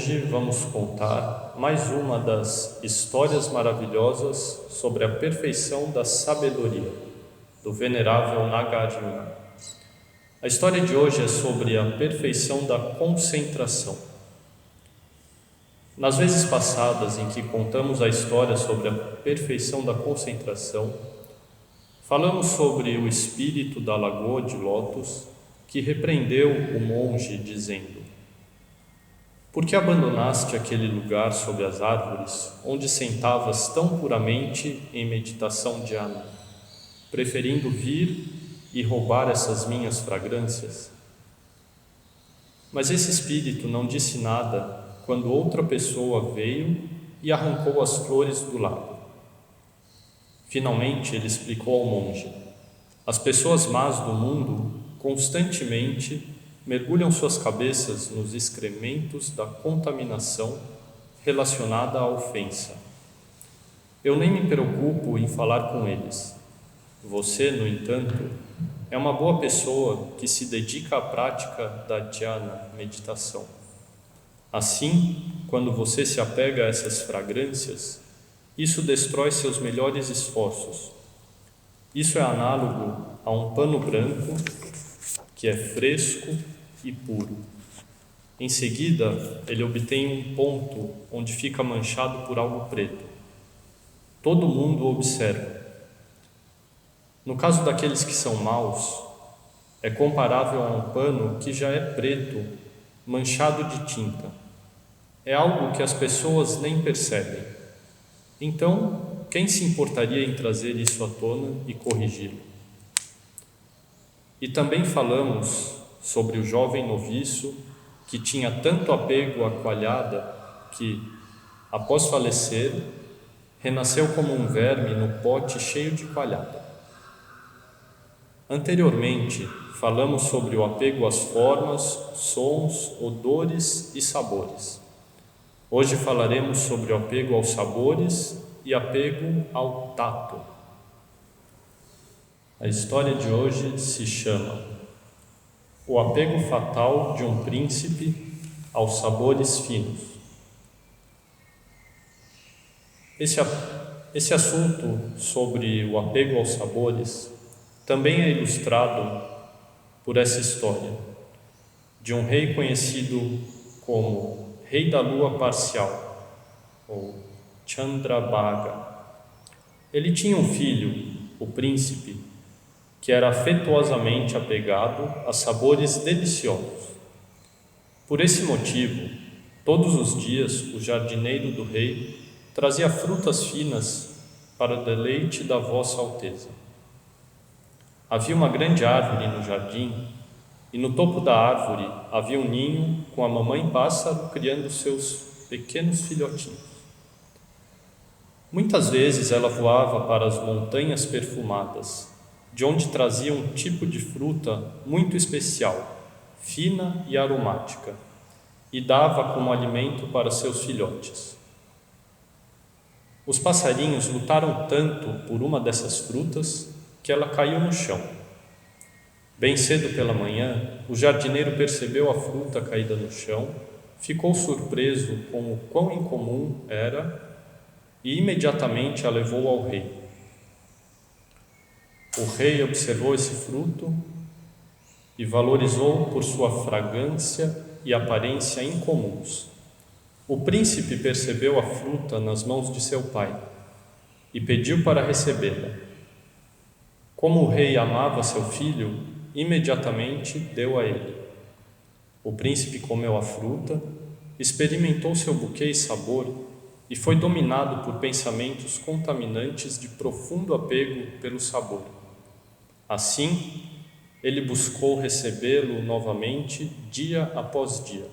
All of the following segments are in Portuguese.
Hoje vamos contar mais uma das histórias maravilhosas sobre a perfeição da sabedoria, do venerável Nagarjuna. A história de hoje é sobre a perfeição da concentração. Nas vezes passadas em que contamos a história sobre a perfeição da concentração, falamos sobre o espírito da lagoa de lótus que repreendeu o monge dizendo: por que abandonaste aquele lugar sob as árvores, onde sentavas tão puramente em meditação dhyana, preferindo vir e roubar essas minhas fragrâncias? Mas esse espírito não disse nada quando outra pessoa veio e arrancou as flores do lago. Finalmente ele explicou ao monge: as pessoas más do mundo constantemente mergulham suas cabeças nos excrementos da contaminação relacionada à ofensa. Eu nem me preocupo em falar com eles. Você, no entanto, é uma boa pessoa que se dedica à prática da dhyana, meditação. Assim, quando você se apega a essas fragrâncias, isso destrói seus melhores esforços. Isso é análogo a um pano branco que é fresco e puro. Em seguida, ele obtém um ponto onde fica manchado por algo preto. Todo mundo o observa. No caso daqueles que são maus, é comparável a um pano que já é preto, manchado de tinta. É algo que as pessoas nem percebem. Então, quem se importaria em trazer isso à tona e corrigi-lo? E também falamos sobre o jovem noviço que tinha tanto apego à coalhada que, após falecer, renasceu como um verme no pote cheio de coalhada. Anteriormente, falamos sobre o apego às formas, sons, odores e sabores. Hoje falaremos sobre o apego aos sabores e apego ao tato. A história de hoje se chama O apego fatal de um príncipe aos sabores finos. Esse assunto sobre o apego aos sabores também é ilustrado por essa história de um rei conhecido como Rei da Lua Parcial, ou Chandrabhaga. Ele tinha um filho, o príncipe, que era afetuosamente apegado a sabores deliciosos. Por esse motivo, todos os dias o jardineiro do rei trazia frutas finas para o deleite da Vossa Alteza. Havia uma grande árvore no jardim e no topo da árvore havia um ninho com a mamãe pássaro criando seus pequenos filhotinhos. Muitas vezes ela voava para as montanhas perfumadas, de onde trazia um tipo de fruta muito especial, fina e aromática, e dava como alimento para seus filhotes. Os passarinhos lutaram tanto por uma dessas frutas que ela caiu no chão. Bem cedo pela manhã, o jardineiro percebeu a fruta caída no chão, ficou surpreso com o quão incomum era e imediatamente a levou ao rei. O rei observou esse fruto e valorizou por sua fragrância e aparência incomuns. O príncipe percebeu a fruta nas mãos de seu pai e pediu para recebê-la. Como o rei amava seu filho, imediatamente deu a ele. O príncipe comeu a fruta, experimentou seu buquê e sabor e foi dominado por pensamentos contaminantes de profundo apego pelo sabor. Assim, ele buscou recebê-lo novamente dia após dia.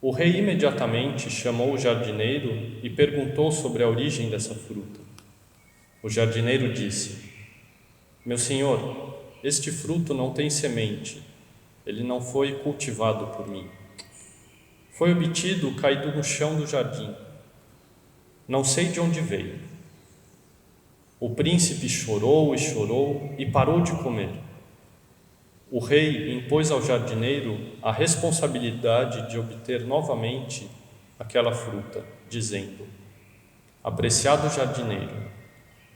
O rei imediatamente chamou o jardineiro e perguntou sobre a origem dessa fruta. O jardineiro disse: meu senhor, este fruto não tem semente, ele não foi cultivado por mim. Foi obtido caído no chão do jardim. Não sei de onde veio. O príncipe chorou e chorou e parou de comer. o rei impôs ao jardineiro a responsabilidade de obter novamente aquela fruta, dizendo: apreciado jardineiro,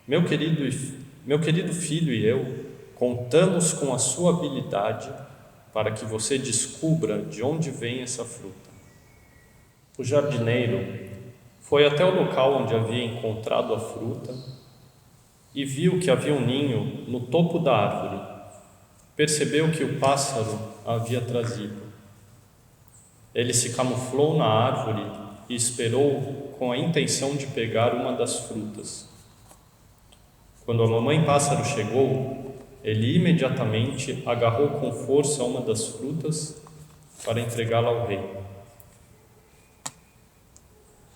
meu querido filho e eu contamos com a sua habilidade para que você descubra de onde vem essa fruta. O jardineiro foi até o local onde havia encontrado a fruta e viu que havia um ninho no topo da árvore. Percebeu que o pássaro a havia trazido. Ele se camuflou na árvore e esperou com a intenção de pegar uma das frutas. Quando a mamãe pássaro chegou, ele imediatamente agarrou com força uma das frutas para entregá-la ao rei.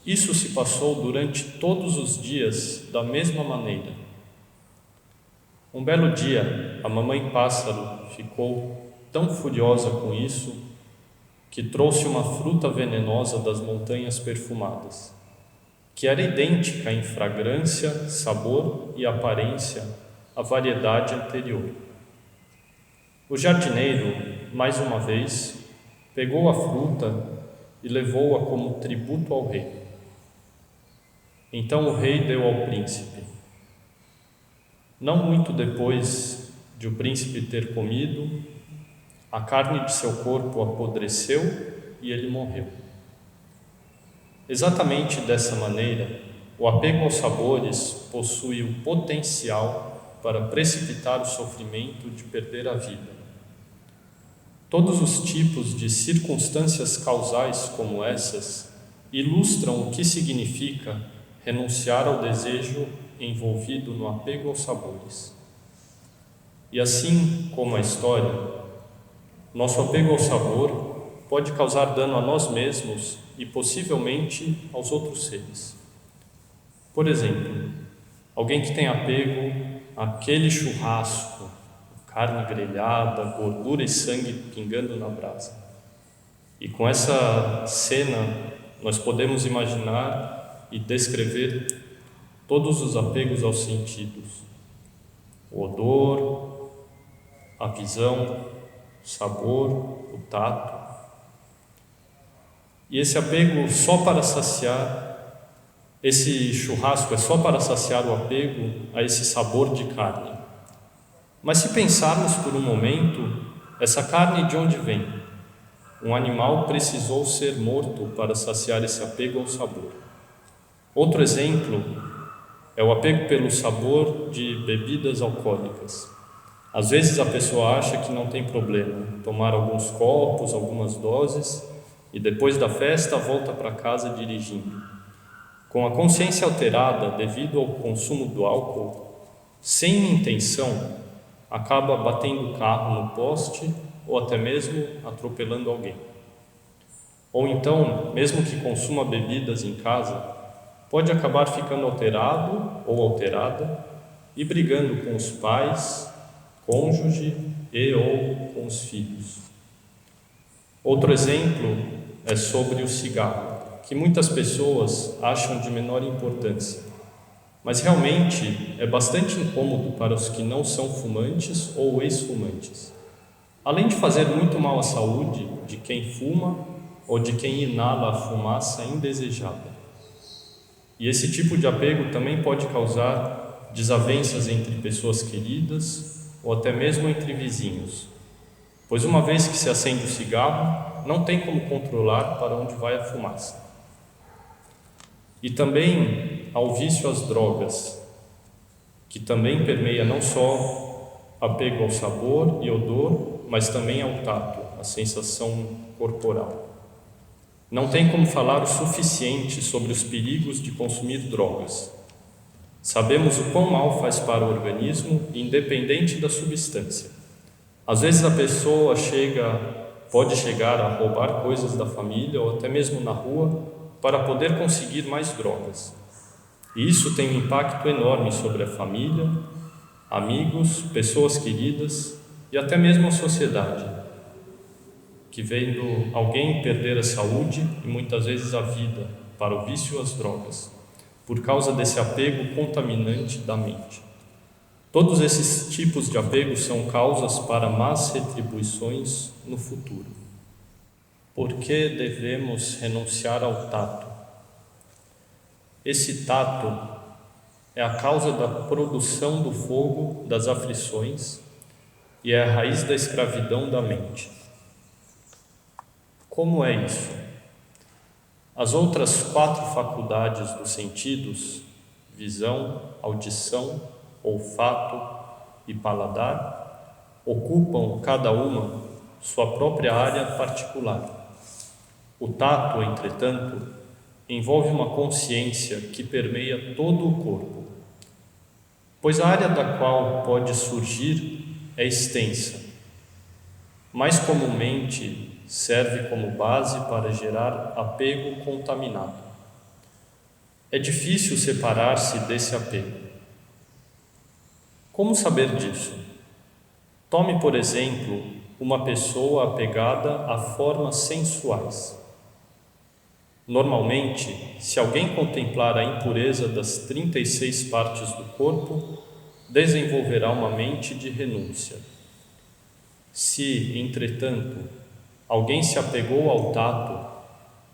Isso se passou durante todos os dias da mesma maneira. Um belo dia, a mamãe pássaro ficou tão furiosa com isso que trouxe uma fruta venenosa das montanhas perfumadas, que era idêntica em fragrância, sabor e aparência à variedade anterior. O jardineiro, mais uma vez, pegou a fruta e levou-a como tributo ao rei. Então o rei deu ao príncipe. Não muito depois de o príncipe ter comido, a carne de seu corpo apodreceu e ele morreu. Exatamente dessa maneira, o apego aos sabores possui o potencial para precipitar o sofrimento de perder a vida. Todos os tipos de circunstâncias causais como essas ilustram o que significa renunciar ao desejo envolvido no apego aos sabores. E assim como a história, nosso apego ao sabor pode causar dano a nós mesmos e possivelmente aos outros seres. Por exemplo, alguém que tem apego àquele churrasco, carne grelhada, gordura e sangue pingando na brasa. E com essa cena, nós podemos imaginar e descrever todos os apegos aos sentidos: o odor, a visão, o sabor, o tato. E esse apego só para saciar, esse churrasco é só para saciar o apego a esse sabor de carne. Mas se pensarmos por um momento, essa carne de onde vem? Um animal precisou ser morto para saciar esse apego ao sabor. Outro exemplo é o apego pelo sabor de bebidas alcoólicas. Às vezes a pessoa acha que não tem problema tomar alguns copos, algumas doses e depois da festa volta para casa dirigindo. Com a consciência alterada devido ao consumo do álcool, sem intenção, acaba batendo o carro no poste ou até mesmo atropelando alguém. Ou então, mesmo que consuma bebidas em casa, pode acabar ficando alterado ou alterada e brigando com os pais, cônjuge e ou com os filhos. Outro exemplo é sobre o cigarro, que muitas pessoas acham de menor importância, mas realmente é bastante incômodo para os que não são fumantes ou ex-fumantes. Além de fazer muito mal à saúde de quem fuma ou de quem inala a fumaça indesejada. E esse tipo de apego também pode causar desavenças entre pessoas queridas ou até mesmo entre vizinhos, pois uma vez que se acende o cigarro, não tem como controlar para onde vai a fumaça. E também ao vício às drogas, que também permeia não só apego ao sabor e odor, mas também ao tato, a sensação corporal. Não tem como falar o suficiente sobre os perigos de consumir drogas. Sabemos o quão mal faz para o organismo, independente da substância. Às vezes a pessoa pode chegar a roubar coisas da família ou até mesmo na rua para poder conseguir mais drogas. E isso tem um impacto enorme sobre a família, amigos, pessoas queridas e até mesmo a sociedade, que vendo alguém perder a saúde e muitas vezes a vida para o vício às drogas, por causa desse apego contaminante da mente. Todos esses tipos de apego são causas para más retribuições no futuro. Por que devemos renunciar ao tato? Esse tato é a causa da produção do fogo das aflições e é a raiz da escravidão da mente. Como é isso? As outras 4 faculdades dos sentidos, visão, audição, olfato e paladar, ocupam cada uma sua própria área particular. O tato, entretanto, envolve uma consciência que permeia todo o corpo, pois a área da qual pode surgir é extensa. Mais comumente serve como base para gerar apego contaminado. É difícil separar-se desse apego. Como saber disso? Tome, por exemplo, uma pessoa apegada a formas sensuais. Normalmente, se alguém contemplar a impureza das 36 partes do corpo, desenvolverá uma mente de renúncia. Se, entretanto, alguém se apegou ao tato,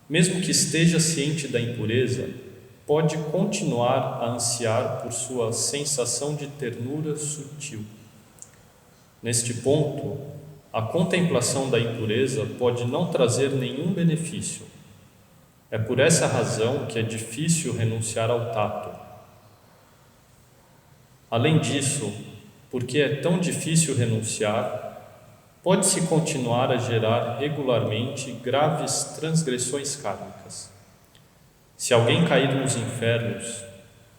mesmo que esteja ciente da impureza, pode continuar a ansiar por sua sensação de ternura sutil. Neste ponto, a contemplação da impureza pode não trazer nenhum benefício. É por essa razão que é difícil renunciar ao tato. Além disso, porque é tão difícil renunciar, pode-se continuar a gerar regularmente graves transgressões kármicas. Se alguém cair nos infernos,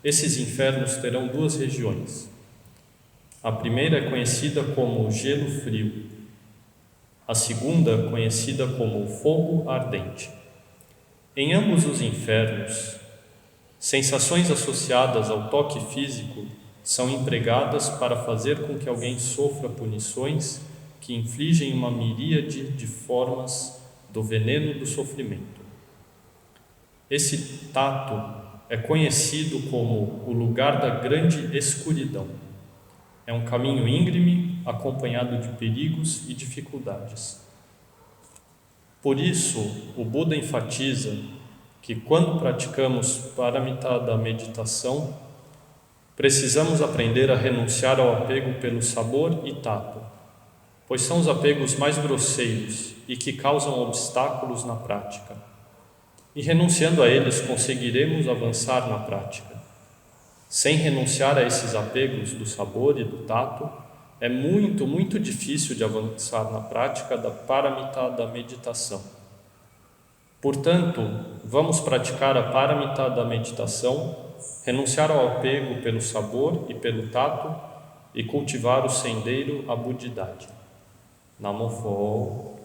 esses infernos terão 2 regiões. A primeira é conhecida como gelo frio, a segunda conhecida como fogo ardente. Em ambos os infernos, sensações associadas ao toque físico são empregadas para fazer com que alguém sofra punições que infligem uma miríade de formas do veneno do sofrimento. Esse tato é conhecido como o lugar da grande escuridão. É um caminho íngreme, acompanhado de perigos e dificuldades. Por isso, o Buda enfatiza que quando praticamos paramita meditação, precisamos aprender a renunciar ao apego pelo sabor e tato, pois são os apegos mais grosseiros e que causam obstáculos na prática. E renunciando a eles, conseguiremos avançar na prática. Sem renunciar a esses apegos do sabor e do tato, é muito difícil de avançar na prática da paramita da meditação. Portanto, vamos praticar a paramita da meditação, renunciar ao apego pelo sabor e pelo tato e cultivar o sendeiro à budidade. Namo Pho